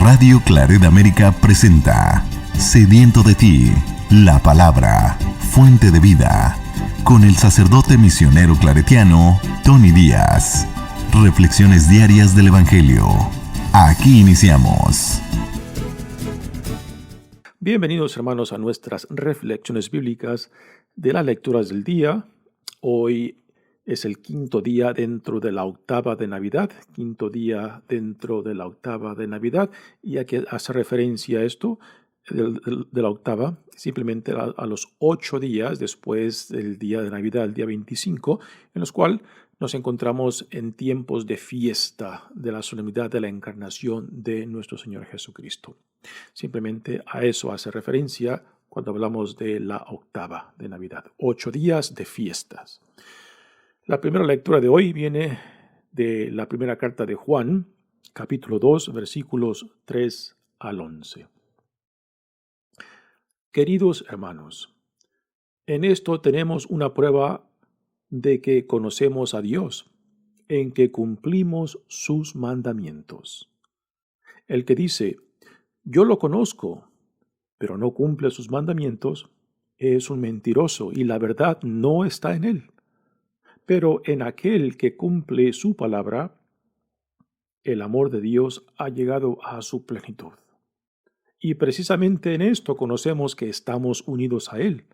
Radio Claret América presenta Sediento de ti, la palabra, fuente de vida, con el sacerdote misionero claretiano Tony Díaz. Reflexiones diarias del Evangelio. Aquí iniciamos. Bienvenidos, hermanos, a nuestras reflexiones bíblicas de las lecturas del día. Hoy es el quinto día dentro de la octava de Navidad, y aquí hace referencia a esto de la octava, simplemente a los 8 días después del día de Navidad, el día 25, en los cuales nos encontramos en tiempos de fiesta de la solemnidad de la encarnación de nuestro Señor Jesucristo. Simplemente a eso hace referencia cuando hablamos de la octava de Navidad, 8 días de fiestas. La primera lectura de hoy viene de la primera carta de Juan, capítulo 2, versículos 3 al 11. Queridos hermanos, en esto tenemos una prueba de que conocemos a Dios, en que cumplimos sus mandamientos. El que dice, yo lo conozco, pero no cumple sus mandamientos, es un mentiroso y la verdad no está en él. Pero en aquel que cumple su palabra, el amor de Dios ha llegado a su plenitud. Y precisamente en esto conocemos que estamos unidos a Él.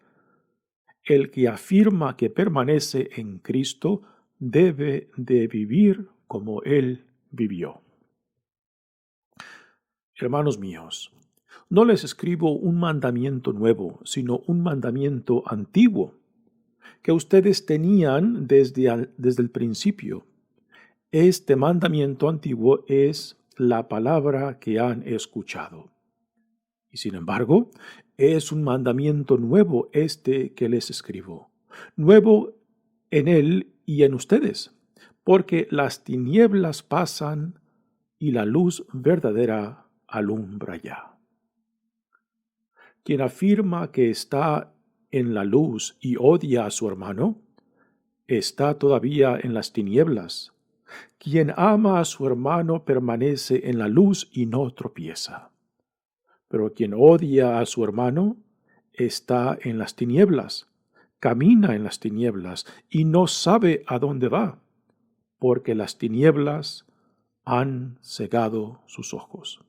El que afirma que permanece en Cristo debe de vivir como Él vivió. Hermanos míos, no les escribo un mandamiento nuevo, sino un mandamiento antiguo, que ustedes tenían desde el principio. Este mandamiento antiguo es la palabra que han escuchado. Y sin embargo, es un mandamiento nuevo este que les escribo, nuevo en él y en ustedes, porque las tinieblas pasan y la luz verdadera alumbra ya. Quien afirma que está en la luz y odia a su hermano, está todavía en las tinieblas. Quien ama a su hermano permanece en la luz y no tropieza. Pero quien odia a su hermano está en las tinieblas, camina en las tinieblas y no sabe a dónde va, porque las tinieblas han cegado sus ojos.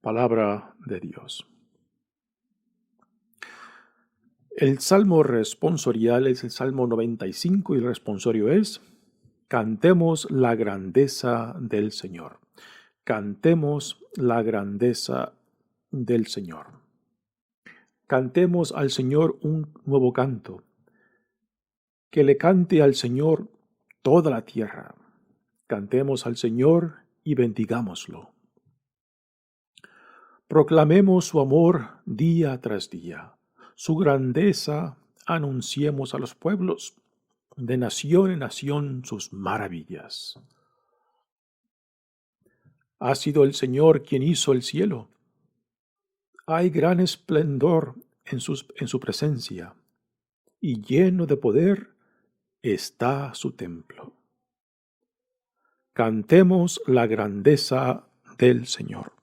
Palabra de Dios. El salmo responsorial es el Salmo 95 y el responsorio es: cantemos la grandeza del Señor. Cantemos la grandeza del Señor. Cantemos al Señor un nuevo canto. Que le cante al Señor toda la tierra. Cantemos al Señor y bendigámoslo. Proclamemos su amor día tras día. Su grandeza anunciemos a los pueblos, de nación en nación sus maravillas. Ha sido el Señor quien hizo el cielo. Hay gran esplendor en su presencia, y lleno de poder está su templo. Cantemos la grandeza del Señor.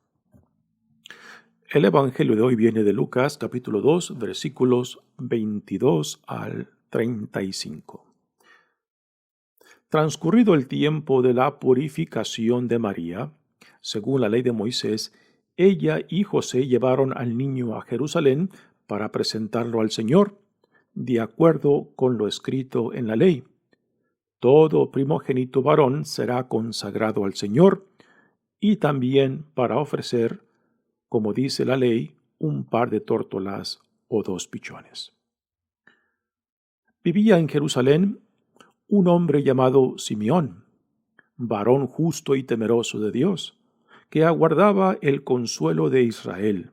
El Evangelio de hoy viene de Lucas, capítulo 2, versículos 22 al 35. Transcurrido el tiempo de la purificación de María, según la ley de Moisés, ella y José llevaron al niño a Jerusalén para presentarlo al Señor, de acuerdo con lo escrito en la ley. Todo primogénito varón será consagrado al Señor, y también para ofrecer, como dice la ley, un par de tórtolas o 2 pichones. Vivía en Jerusalén un hombre llamado Simeón, varón justo y temeroso de Dios, que aguardaba el consuelo de Israel.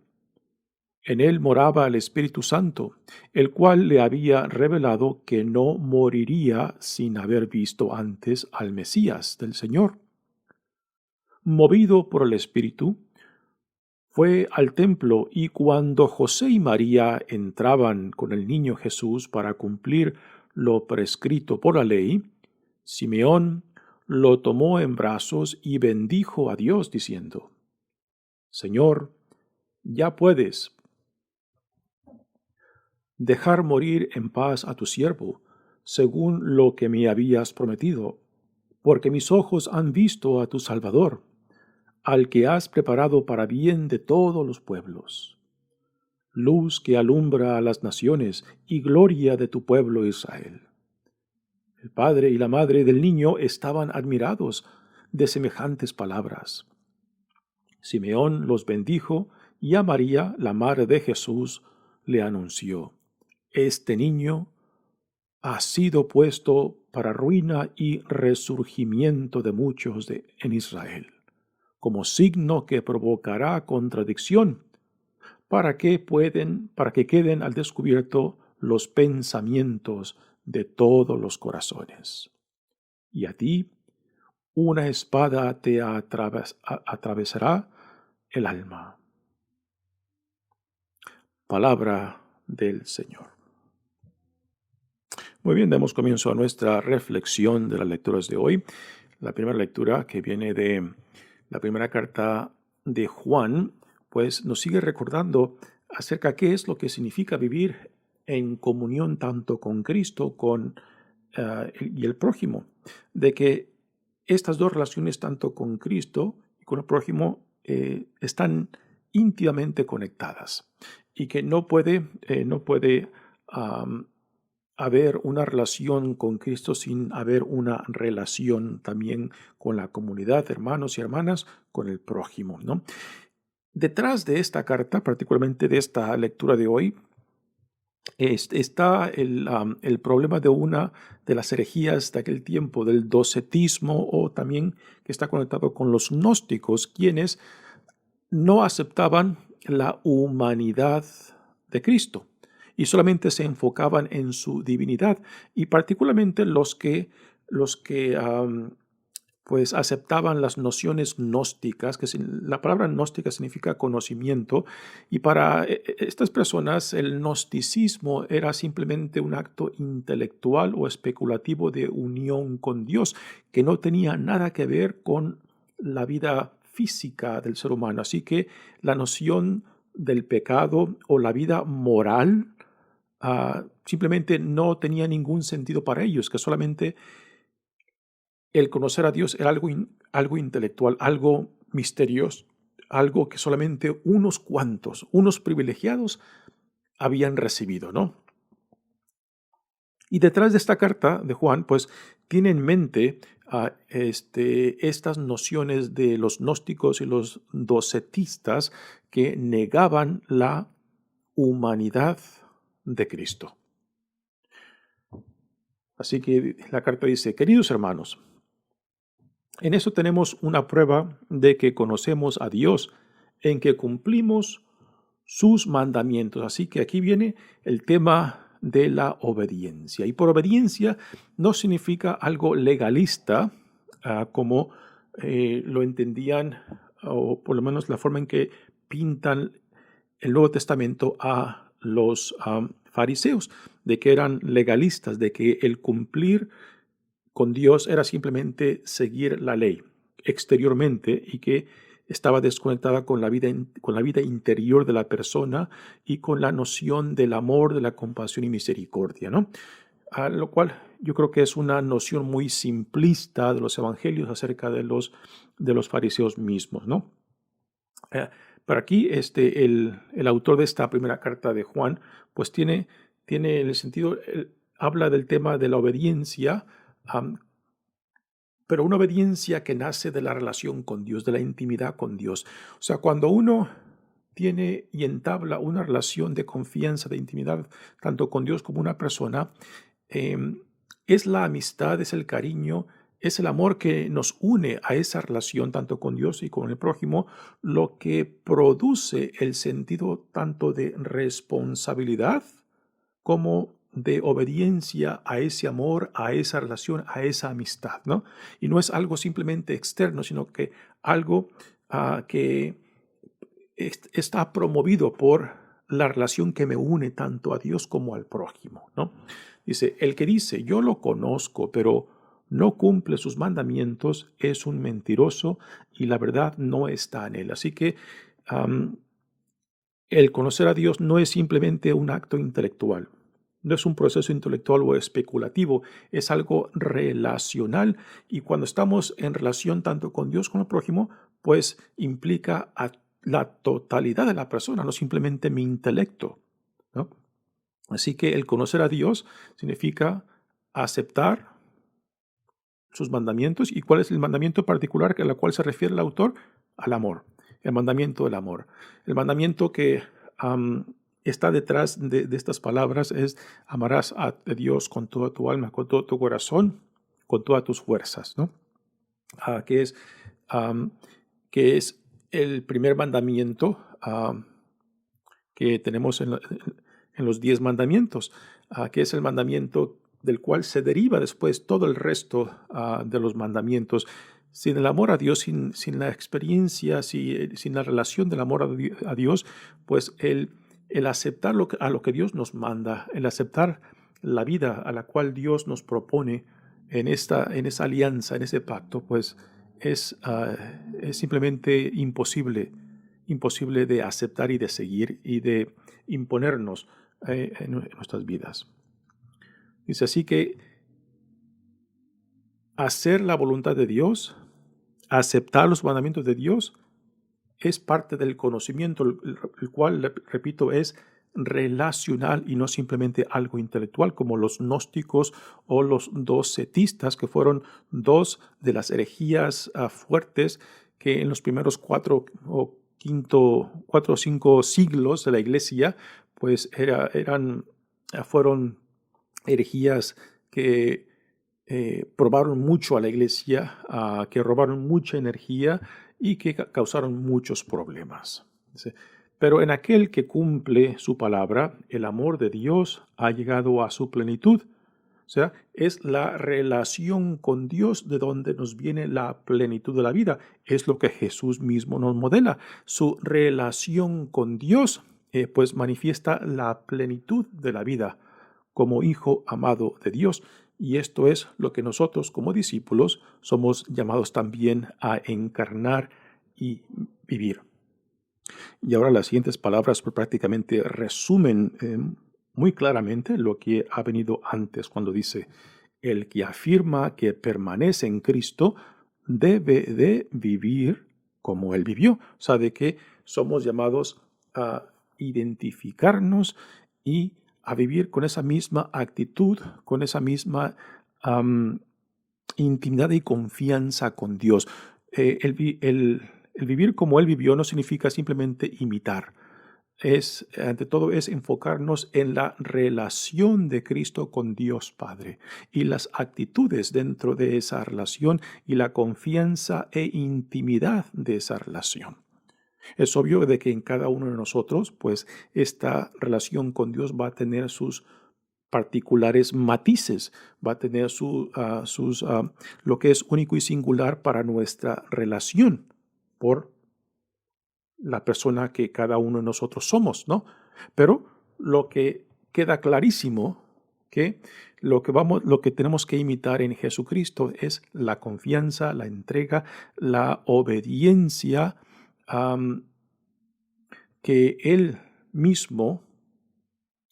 En él moraba el Espíritu Santo, el cual le había revelado que no moriría sin haber visto antes al Mesías del Señor. Movido por el Espíritu, fue al templo y cuando José y María entraban con el niño Jesús para cumplir lo prescrito por la ley, Simeón lo tomó en brazos y bendijo a Dios, diciendo: Señor, ya puedes dejar morir en paz a tu siervo, según lo que me habías prometido, porque mis ojos han visto a tu Salvador, al que has preparado para bien de todos los pueblos, luz que alumbra a las naciones y gloria de tu pueblo Israel. El padre y la madre del niño estaban admirados de semejantes palabras. Simeón los bendijo y a María, la madre de Jesús, le anunció: Este niño ha sido puesto para ruina y resurgimiento de muchos en Israel, como signo que provocará contradicción, para que queden al descubierto los pensamientos de todos los corazones. Y a ti una espada te atravesará el alma. Palabra del Señor. Muy bien, damos comienzo a nuestra reflexión de las lecturas de hoy. La primera lectura, que viene de la primera carta de Juan, pues nos sigue recordando acerca de qué es lo que significa vivir en comunión tanto con Cristo y el prójimo, de que estas dos relaciones, tanto con Cristo y con el prójimo, están íntimamente conectadas y que no puede haber una relación con Cristo sin haber una relación también con la comunidad, hermanos y hermanas, con el prójimo, ¿no? Detrás de esta carta, particularmente de esta lectura de hoy, está el problema de una de las herejías de aquel tiempo, del docetismo, o también que está conectado con los gnósticos, quienes no aceptaban la humanidad de Cristo y solamente se enfocaban en su divinidad, y particularmente los que pues aceptaban las nociones gnósticas, que la palabra gnóstica significa conocimiento, y para estas personas el gnosticismo era simplemente un acto intelectual o especulativo de unión con Dios, que no tenía nada que ver con la vida física del ser humano. Así que la noción del pecado o la vida moral simplemente no tenía ningún sentido para ellos, que solamente el conocer a Dios era algo intelectual, algo misterioso, algo que solamente unos cuantos, unos privilegiados habían recibido, ¿no? Y detrás de esta carta de Juan, pues tiene en mente estas nociones de los gnósticos y los docetistas que negaban la humanidad de Cristo. Así que la carta dice: queridos hermanos, en eso tenemos una prueba de que conocemos a Dios, en que cumplimos sus mandamientos. Así que aquí viene el tema de la obediencia. Y por obediencia no significa algo legalista, como lo entendían, o por lo menos la forma en que pintan el Nuevo Testamento a los fariseos, de que eran legalistas, de que el cumplir con Dios era simplemente seguir la ley exteriormente, y que estaba desconectada con la vida interior de la persona y con la noción del amor, de la compasión y misericordia, ¿no? Lo cual yo creo que es una noción muy simplista de los evangelios acerca de los fariseos mismos, ¿no? Pero aquí el autor de esta primera carta de Juan, pues tiene el sentido, habla del tema de la obediencia, pero una obediencia que nace de la relación con Dios, de la intimidad con Dios. O sea, cuando uno tiene y entabla una relación de confianza, de intimidad, tanto con Dios como una persona, es la amistad, es el cariño, es el amor que nos une a esa relación, tanto con Dios y con el prójimo, lo que produce el sentido tanto de responsabilidad como de obediencia a ese amor, a esa relación, a esa amistad, ¿no? Y no es algo simplemente externo, sino que algo que está promovido por la relación que me une tanto a Dios como al prójimo, ¿no? Dice, el que dice, yo lo conozco, pero no cumple sus mandamientos, es un mentiroso y la verdad no está en él. Así que el conocer a Dios no es simplemente un acto intelectual, no es un proceso intelectual o especulativo, es algo relacional, y cuando estamos en relación tanto con Dios como con el prójimo, pues implica a la totalidad de la persona, no simplemente mi intelecto, ¿no? Así que el conocer a Dios significa aceptar sus mandamientos. ¿Y cuál es el mandamiento particular al cual se refiere el autor? Al amor, el mandamiento del amor. El mandamiento que está detrás de estas palabras es: amarás a Dios con toda tu alma, con todo tu corazón, con todas tus fuerzas, ¿no? Que es el primer mandamiento que tenemos en los 10 mandamientos, que es el mandamiento del cual se deriva después todo el resto de los mandamientos. Sin el amor a Dios, sin la experiencia, sin la relación del amor a Dios, pues el aceptar a lo que Dios nos manda, el aceptar la vida a la cual Dios nos propone en esa alianza, en ese pacto, pues es simplemente imposible de aceptar y de seguir y de imponernos en nuestras vidas. Dice así que hacer la voluntad de Dios, aceptar los mandamientos de Dios, es parte del conocimiento, el cual, repito, es relacional y no simplemente algo intelectual, como los gnósticos o los docetistas, que fueron dos de las herejías fuertes que en los primeros 4 o 5 siglos de la Iglesia, pues fueron herejías que probaron mucho a la Iglesia, que robaron mucha energía y que causaron muchos problemas. Pero en aquel que cumple su palabra, el amor de Dios ha llegado a su plenitud. O sea, es la relación con Dios de donde nos viene la plenitud de la vida. Es lo que Jesús mismo nos modela. Su relación con Dios pues manifiesta la plenitud de la vida como hijo amado de Dios. Y esto es lo que nosotros como discípulos somos llamados también a encarnar y vivir. Y ahora las siguientes palabras prácticamente resumen muy claramente lo que ha venido antes, cuando dice: el que afirma que permanece en Cristo debe de vivir como Él vivió. O sea, de que somos llamados a identificarnos y a vivir con esa misma actitud, con esa misma intimidad y confianza con Dios. El vivir como Él vivió no significa simplemente imitar. Ante todo, es enfocarnos en la relación de Cristo con Dios Padre y las actitudes dentro de esa relación y la confianza e intimidad de esa relación. Es obvio de que en cada uno de nosotros, pues, esta relación con Dios va a tener sus particulares matices, va a tener lo que es único y singular para nuestra relación por la persona que cada uno de nosotros somos, ¿no? Pero lo que queda clarísimo que lo que tenemos que imitar en Jesucristo es la confianza, la entrega, la obediencia que Él mismo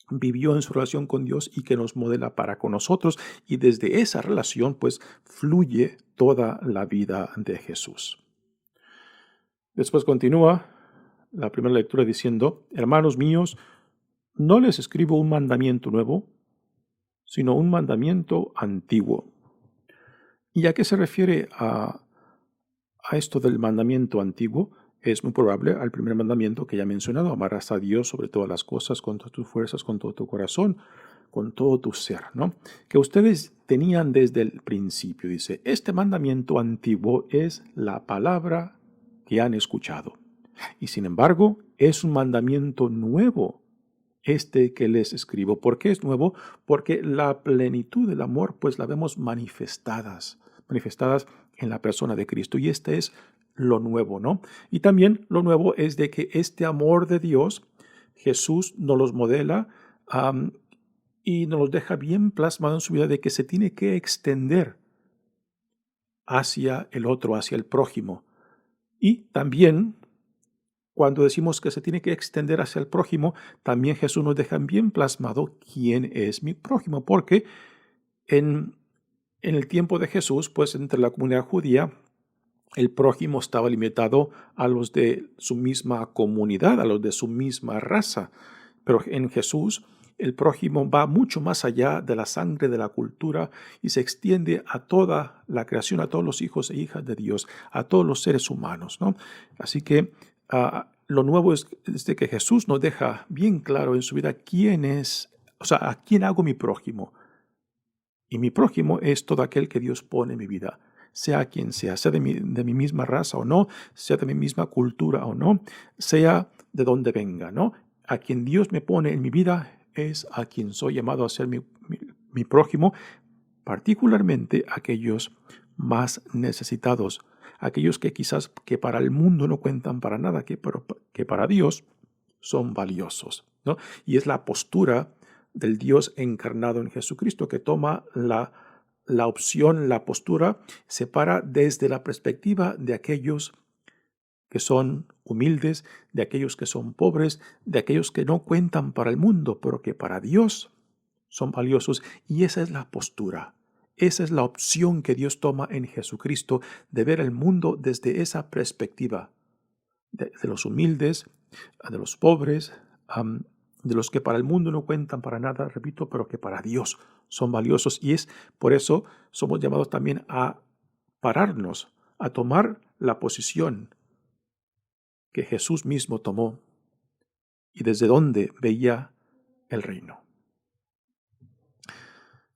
vivió en su relación con Dios y que nos modela para con nosotros, y desde esa relación pues fluye toda la vida de Jesús. Después continúa la primera lectura diciendo: hermanos míos, no les escribo un mandamiento nuevo, sino un mandamiento antiguo. ¿Y a qué se refiere a esto del mandamiento antiguo? Es muy probable al primer mandamiento que ya he mencionado: amarás a Dios sobre todas las cosas, con todas tus fuerzas, con todo tu corazón, con todo tu ser, ¿no? Que ustedes tenían desde el principio. Dice: este mandamiento antiguo es la palabra que han escuchado. Y sin embargo, es un mandamiento nuevo este que les escribo. ¿Por qué es nuevo? Porque la plenitud del amor pues la vemos manifestadas en la persona de Cristo. Y este es lo nuevo, ¿no? Y también lo nuevo es de que este amor de Dios, Jesús nos los modela y nos los deja bien plasmado en su vida, de que se tiene que extender hacia el otro, hacia el prójimo. Y también, cuando decimos que se tiene que extender hacia el prójimo, también Jesús nos deja bien plasmado quién es mi prójimo, porque en el tiempo de Jesús, pues entre la comunidad judía, el prójimo estaba limitado a los de su misma comunidad, a los de su misma raza. Pero en Jesús, el prójimo va mucho más allá de la sangre, de la cultura, y se extiende a toda la creación, a todos los hijos e hijas de Dios, a todos los seres humanos, ¿no? Así que lo nuevo es de que Jesús nos deja bien claro en su vida quién es, o sea, a quién hago mi prójimo. Y mi prójimo es todo aquel que Dios pone en mi vida, sea quien sea de mi misma raza o no, sea de mi misma cultura o no, sea de donde venga, ¿no? A quien Dios me pone en mi vida es a quien soy llamado a ser mi prójimo, particularmente aquellos más necesitados, aquellos que quizás que para el mundo no cuentan para nada, que para Dios son valiosos, ¿no? Y es la postura del Dios encarnado en Jesucristo que toma la opción, la postura, se para desde la perspectiva de aquellos que son humildes, de aquellos que son pobres, de aquellos que no cuentan para el mundo, pero que para Dios son valiosos. Y esa es la postura, esa es la opción que Dios toma en Jesucristo de ver el mundo desde esa perspectiva, de los humildes, de los pobres, de los que para el mundo no cuentan para nada, repito, pero que para Dios son valiosos. Y es por eso somos llamados también a pararnos, a tomar la posición que Jesús mismo tomó y desde donde veía el reino.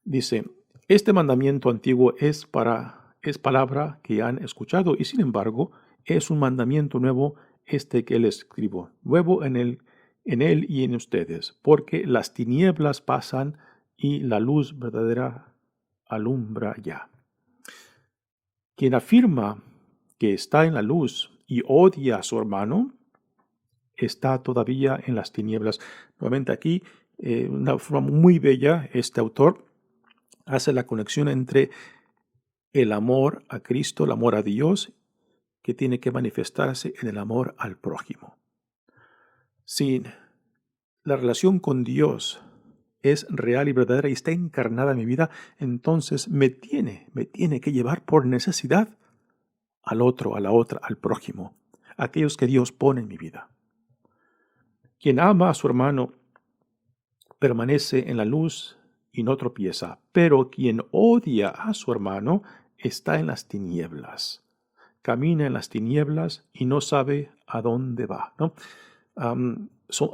Dice, este mandamiento antiguo es palabra que han escuchado y sin embargo es un mandamiento nuevo este que les escribo, nuevo en él y en ustedes, porque las tinieblas pasan y la luz verdadera alumbra ya. Quien afirma que está en la luz y odia a su hermano, está todavía en las tinieblas. Nuevamente aquí, una forma muy bella, este autor hace la conexión entre el amor a Cristo, el amor a Dios, que tiene que manifestarse en el amor al prójimo. Si la relación con Dios es real y verdadera y está encarnada en mi vida, entonces me tiene que llevar por necesidad al otro, a la otra, al prójimo, a aquellos que Dios pone en mi vida. Quien ama a su hermano permanece en la luz y no tropieza, pero quien odia a su hermano está en las tinieblas, camina en las tinieblas y no sabe a dónde va, ¿no?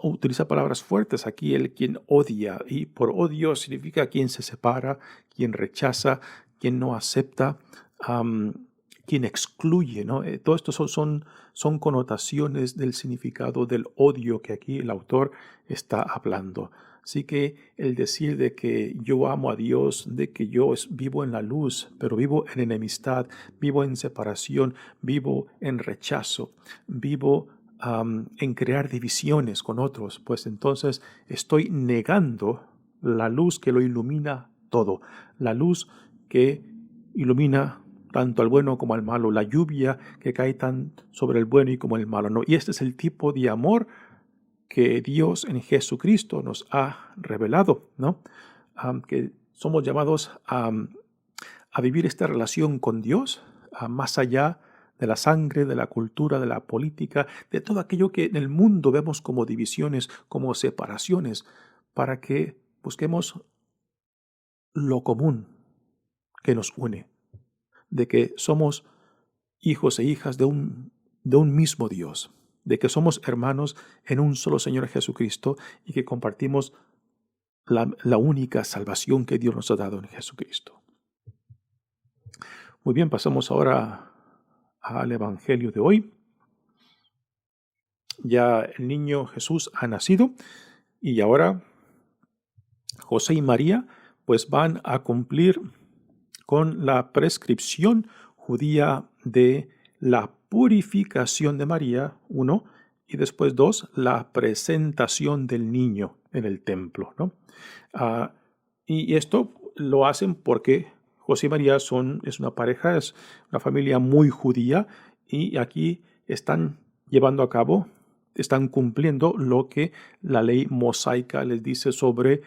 Utiliza palabras fuertes aquí, el quien odia, y por odio significa quien se separa, quien rechaza, quien no acepta, quien excluye, ¿no? Todo esto son connotaciones del significado del odio que aquí el autor está hablando. Así que el decir de que yo amo a Dios, de que yo vivo en la luz, pero vivo en enemistad, vivo en separación, vivo en rechazo, vivo en crear divisiones con otros, pues entonces estoy negando la luz que lo ilumina todo, la luz que ilumina tanto al bueno como al malo, la lluvia que cae tan sobre el bueno y como el malo, ¿no? Y este es el tipo de amor que Dios en Jesucristo nos ha revelado, ¿no? Que somos llamados a vivir esta relación con Dios más allá de la sangre, de la cultura, de la política, de todo aquello que en el mundo vemos como divisiones, como separaciones, para que busquemos lo común que nos une, de que somos hijos e hijas de un mismo Dios, de que somos hermanos en un solo Señor Jesucristo y que compartimos la única salvación que Dios nos ha dado en Jesucristo. Muy bien, pasamos ahora al Evangelio de hoy. Ya el niño Jesús ha nacido y ahora José y María pues van a cumplir con la prescripción judía de la purificación de María, 1, y después 2, la presentación del niño en el templo, ¿no? Y esto lo hacen porque José y María es una pareja, es una familia muy judía y aquí están llevando a cabo, están cumpliendo lo que la ley mosaica les dice sobre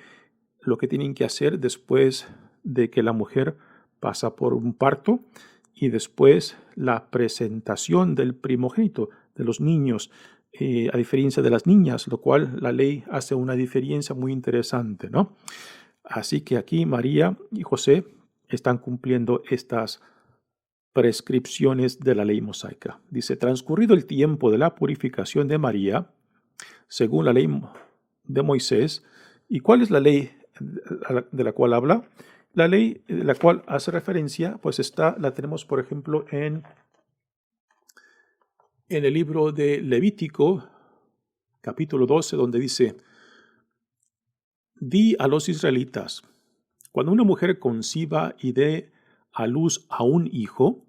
lo que tienen que hacer después de que la mujer pasa por un parto y después la presentación del primogénito, de los niños, a diferencia de las niñas, lo cual la ley hace una diferencia muy interesante, ¿no? Así que aquí María y José están cumpliendo estas prescripciones de la ley mosaica. Dice, transcurrido el tiempo de la purificación de María, según la ley de Moisés. ¿Y cuál es la ley de la cual habla? La ley de la cual hace referencia, pues la tenemos, por ejemplo, en el libro de Levítico, capítulo 12, donde dice, di a los israelitas, cuando una mujer conciba y dé a luz a un hijo,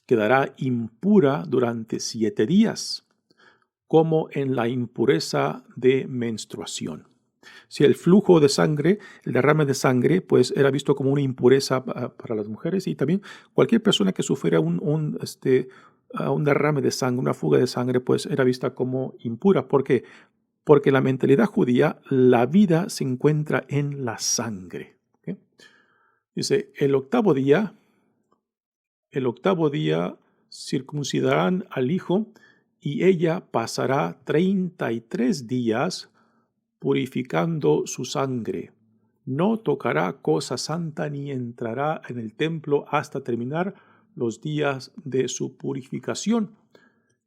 quedará impura durante 7 días, como en la impureza de menstruación. Si el flujo de sangre, el derrame de sangre, pues era visto como una impureza para las mujeres, y también cualquier persona que sufriera un derrame de sangre, una fuga de sangre, pues era vista como impura. ¿Por qué? Porque en la mentalidad judía la vida se encuentra en la sangre. ¿Okay? Dice, el octavo día circuncidarán al hijo y ella pasará 33 días purificando su sangre. No tocará cosa santa ni entrará en el templo hasta terminar los días de su purificación.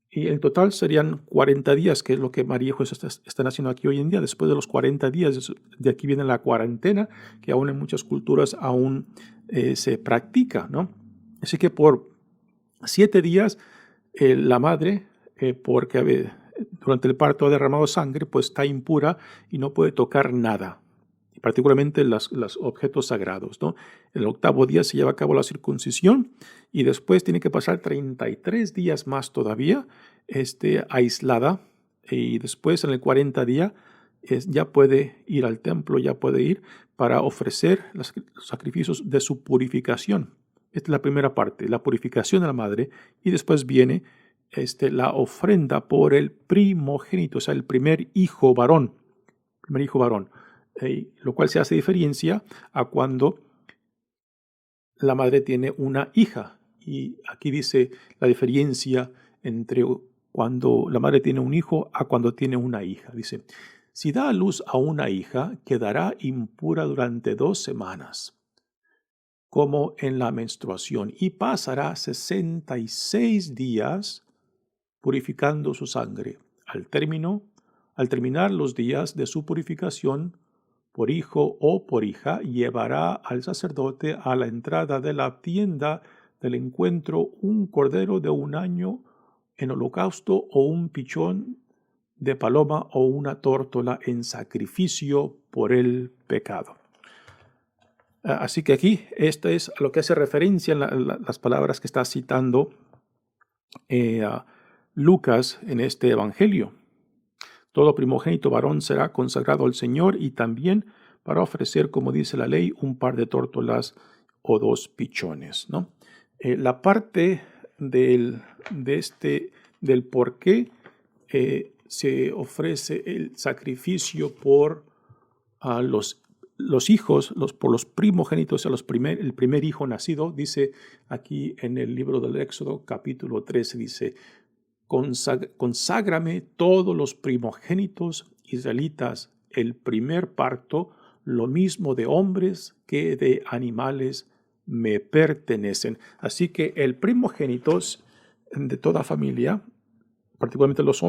Y en total serían 40 días, que es lo que María y José están haciendo aquí hoy en día. Después de los 40 días, de aquí viene la cuarentena, que aún en muchas culturas aún se practica, ¿no? Así que por 7 días la madre, porque durante el parto ha derramado sangre, pues está impura y no puede tocar nada, particularmente los objetos sagrados, ¿no? El octavo día se lleva a cabo la circuncisión y después tiene que pasar 33 días más todavía aislada, y después en el 40 día ya puede ir al templo, ya puede ir para ofrecer los sacrificios de su purificación. Esta es la primera parte, la purificación de la madre, y después viene la ofrenda por el primogénito, o sea, el primer hijo varón, lo cual se hace diferencia a cuando la madre tiene una hija. Y aquí dice la diferencia entre cuando la madre tiene un hijo a cuando tiene una hija. Dice, si da a luz a una hija, quedará impura durante 2 semanas, como en la menstruación, y pasará 66 días purificando su sangre. Al terminar los días de su purificación, por hijo o por hija, llevará al sacerdote a la entrada de la tienda del encuentro un cordero de 1 año en holocausto o un pichón de paloma o una tórtola en sacrificio por el pecado. Así que aquí, esto es a lo que hace referencia en las palabras que está citando Lucas en este evangelio. Todo primogénito varón será consagrado al Señor y también para ofrecer, como dice la ley, un par de tórtolas o 2 pichones, ¿no? La parte del por qué se ofrece el sacrificio por los hijos, por los primogénitos, el primer hijo nacido, dice aquí en el libro del Éxodo, capítulo 13, dice, conságrame todos los primogénitos israelitas, el primer parto, lo mismo de hombres que de animales me pertenecen. Así que el primogénito de toda familia, particularmente los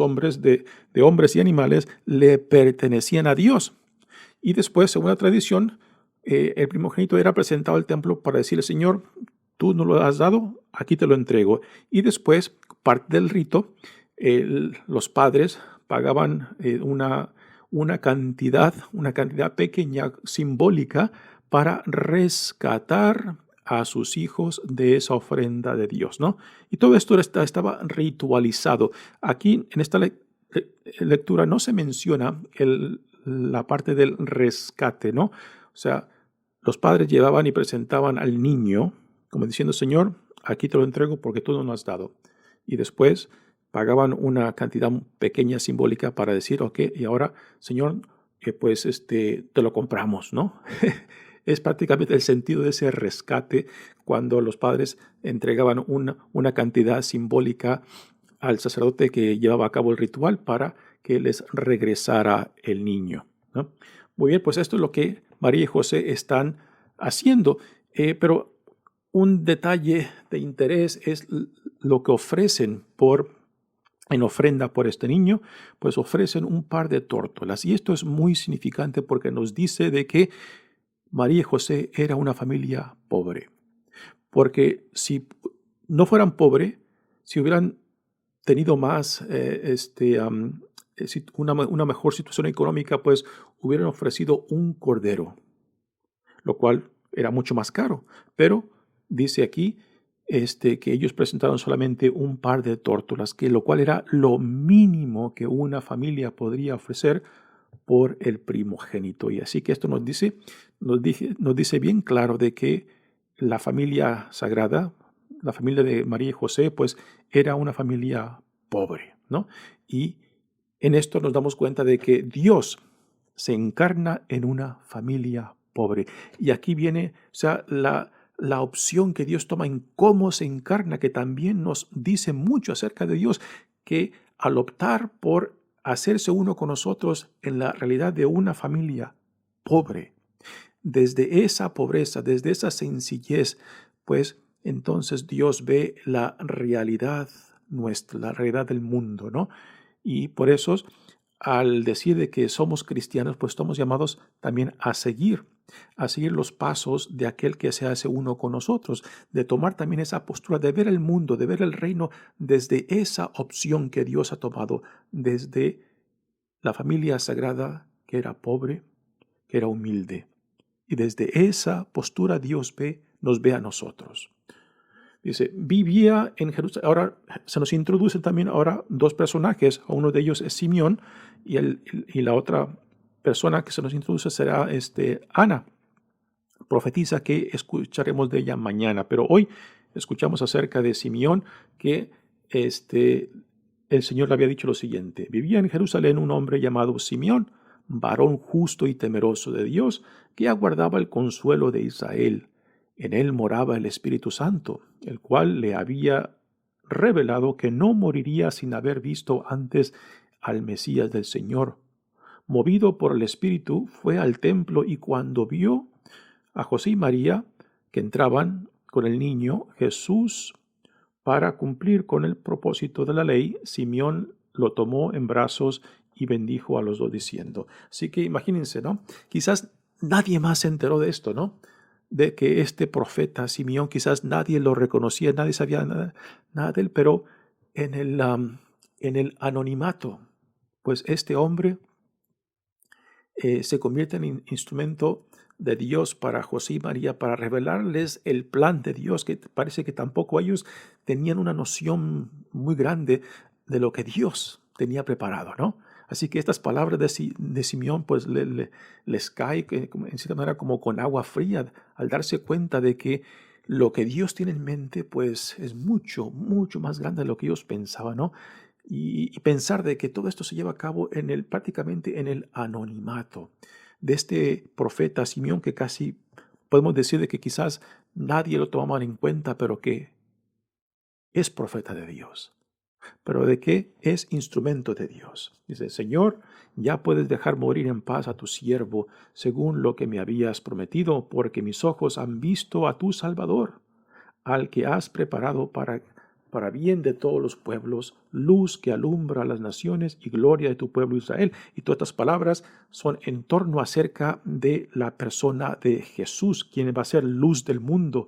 hombres de hombres y animales, le pertenecían a Dios. Y después, según la tradición, el primogénito era presentado al templo para decirle, Señor, tú no lo has dado, aquí te lo entrego. Y después, parte del rito, los padres pagaban una cantidad pequeña, simbólica, para rescatar a sus hijos de esa ofrenda de Dios, ¿no? Y todo esto estaba ritualizado. Aquí, en esta lectura, no se menciona la parte del rescate, ¿no? O sea, los padres llevaban y presentaban al niño, como diciendo, Señor, aquí te lo entrego porque tú no lo has dado. Y después pagaban una cantidad pequeña simbólica para decir, ok, y ahora, Señor, pues te lo compramos, ¿no? Es prácticamente el sentido de ese rescate cuando los padres entregaban una cantidad simbólica al sacerdote que llevaba a cabo el ritual para que les regresara el niño, ¿no? Muy bien, pues esto es lo que María y José están haciendo, pero un detalle de interés es lo que ofrecen en ofrenda por este niño, pues ofrecen un par de tórtolas. Y esto es muy significante porque nos dice de que María y José era una familia pobre. Porque si no fueran pobres, si hubieran tenido más, una mejor situación económica, pues hubieran ofrecido un cordero, lo cual era mucho más caro. Pero dice aquí que ellos presentaron solamente un par de tórtolas, lo cual era lo mínimo que una familia podría ofrecer por el primogénito. Y así que esto nos dice bien claro de que la familia sagrada, la familia de María y José, pues era una familia pobre, ¿no? Y en esto nos damos cuenta de que Dios se encarna en una familia pobre. Y aquí viene, o sea, la opción que Dios toma en cómo se encarna, que también nos dice mucho acerca de Dios, que al optar por hacerse uno con nosotros en la realidad de una familia pobre, desde esa pobreza, desde esa sencillez, pues entonces Dios ve la realidad nuestra, la realidad del mundo, ¿no? Y por eso, al decir de que somos cristianos, pues estamos llamados también a seguir los pasos de aquel que se hace uno con nosotros, de tomar también esa postura, de ver el mundo, de ver el reino desde esa opción que Dios ha tomado, desde la familia sagrada que era pobre, que era humilde. Y desde esa postura Dios nos ve a nosotros. Dice, vivía en Jerusalén. Ahora se nos introducen también ahora dos personajes. Uno de ellos es Simeón y la otra persona que se nos introduce será Ana, profetisa, que escucharemos de ella mañana. Pero hoy escuchamos acerca de Simeón, que el Señor le había dicho lo siguiente. Vivía en Jerusalén un hombre llamado Simeón, varón justo y temeroso de Dios, que aguardaba el consuelo de Israel. En él moraba el Espíritu Santo, el cual le había revelado que no moriría sin haber visto antes al Mesías del Señor. Movido por el Espíritu, fue al templo y cuando vio a José y María que entraban con el niño Jesús para cumplir con el propósito de la ley, Simeón lo tomó en brazos y bendijo a los dos diciendo. Así que imagínense, ¿no? Quizás nadie más se enteró de esto, ¿no? De que este profeta Simeón, quizás nadie lo reconocía, nadie sabía nada de él, pero en el anonimato, pues este hombre se convierte en instrumento de Dios para José y María, para revelarles el plan de Dios, que parece que tampoco ellos tenían una noción muy grande de lo que Dios tenía preparado, ¿no? Así que estas palabras de Simeón pues les cae en cierta manera como con agua fría al darse cuenta de que lo que Dios tiene en mente pues es mucho, mucho más grande de lo que ellos pensaban, ¿no? Y pensar de que todo esto se lleva a cabo prácticamente en el anonimato de este profeta Simeón, que casi podemos decir de que quizás nadie lo tomaba en cuenta, pero que es profeta de Dios. Pero de que es instrumento de Dios. Dice, Señor, ya puedes dejar morir en paz a tu siervo, según lo que me habías prometido, porque mis ojos han visto a tu Salvador, al que has preparado para bien de todos los pueblos, luz que alumbra a las naciones y gloria de tu pueblo Israel. Y todas estas palabras son en torno acerca de la persona de Jesús, quien va a ser luz del mundo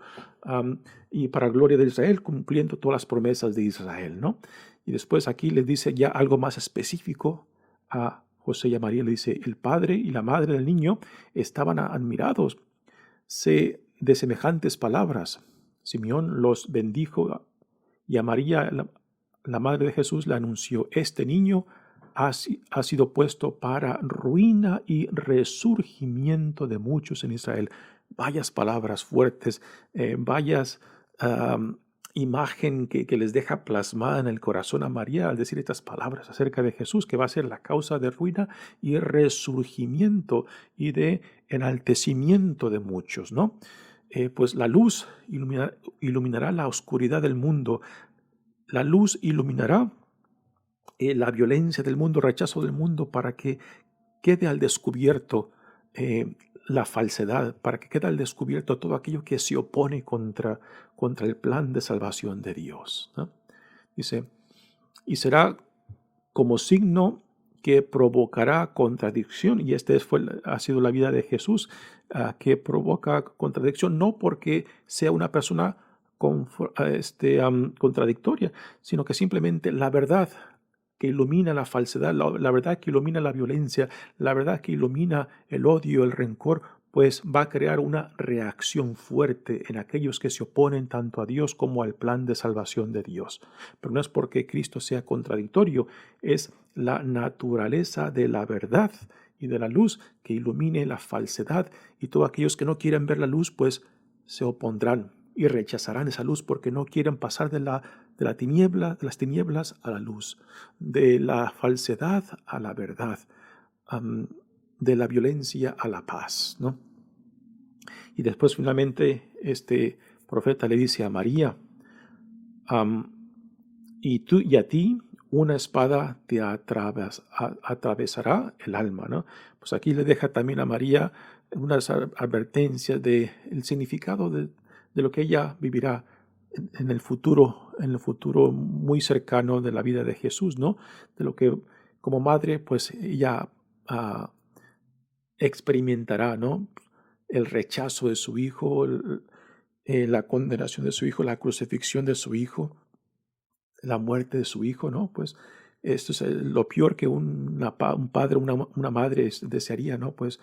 y para gloria de Israel, cumpliendo todas las promesas de Israel, ¿no? Y después aquí les dice ya algo más específico a José y a María. Le dice, el padre y la madre del niño estaban admirados de semejantes palabras. Simeón los bendijo y a María, la madre de Jesús, le anunció, este niño ha sido puesto para ruina y resurgimiento de muchos en Israel. Vayas palabras fuertes, imagen que les deja plasmada en el corazón a María al decir estas palabras acerca de Jesús, que va a ser la causa de ruina y resurgimiento y de enaltecimiento de muchos, ¿no? Pues la luz iluminará la oscuridad del mundo. La luz iluminará la violencia del mundo, el rechazo del mundo, para que quede al descubierto la falsedad, para que quede al descubierto todo aquello que se opone contra el plan de salvación de Dios, ¿no? Dice, y será como signo que provocará contradicción, y ha sido la vida de Jesús, que provoca contradicción, no porque sea una persona contradictoria, sino que simplemente la verdad que ilumina la falsedad, la verdad que ilumina la violencia, la verdad que ilumina el odio, el rencor, pues va a crear una reacción fuerte en aquellos que se oponen tanto a Dios como al plan de salvación de Dios. Pero no es porque Cristo sea contradictorio, es la naturaleza de la verdad y de la luz que ilumine la falsedad, y todos aquellos que no quieren ver la luz, pues se opondrán y rechazarán esa luz porque no quieren pasar de las tinieblas a la luz, de la falsedad a la verdad, de la violencia a la paz, ¿no? Y después finalmente este profeta le dice a María, y a ti una espada te atravesará el alma, ¿no? Pues aquí le deja también a María unas advertencias del significado de lo que ella vivirá en el futuro muy cercano de la vida de Jesús, ¿no? De lo que como madre, pues ella experimentará, ¿no? El rechazo de su hijo, la condenación de su hijo, la crucifixión de su hijo, la muerte de su hijo, ¿no? Pues esto es lo peor que un padre, una madre desearía, ¿no? Pues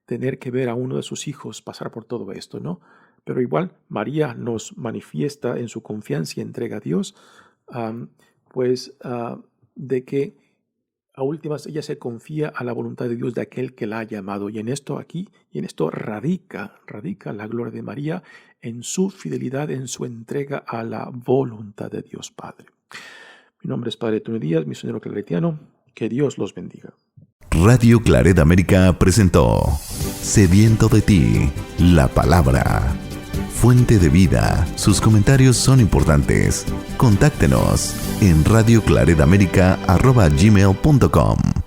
tener que ver a uno de sus hijos pasar por todo esto, ¿no? Pero igual María nos manifiesta en su confianza y entrega a Dios, de que a últimas ella se confía a la voluntad de Dios de aquel que la ha llamado. Y en esto radica la gloria de María, en su fidelidad, en su entrega a la voluntad de Dios Padre. Mi nombre es Padre Tony Díaz, misionero claretiano. Que Dios los bendiga. Radio Claret América presentó Sediento de ti, la palabra. Fuente de vida. Sus comentarios son importantes. Contáctenos en radioclaretamerica@gmail.com.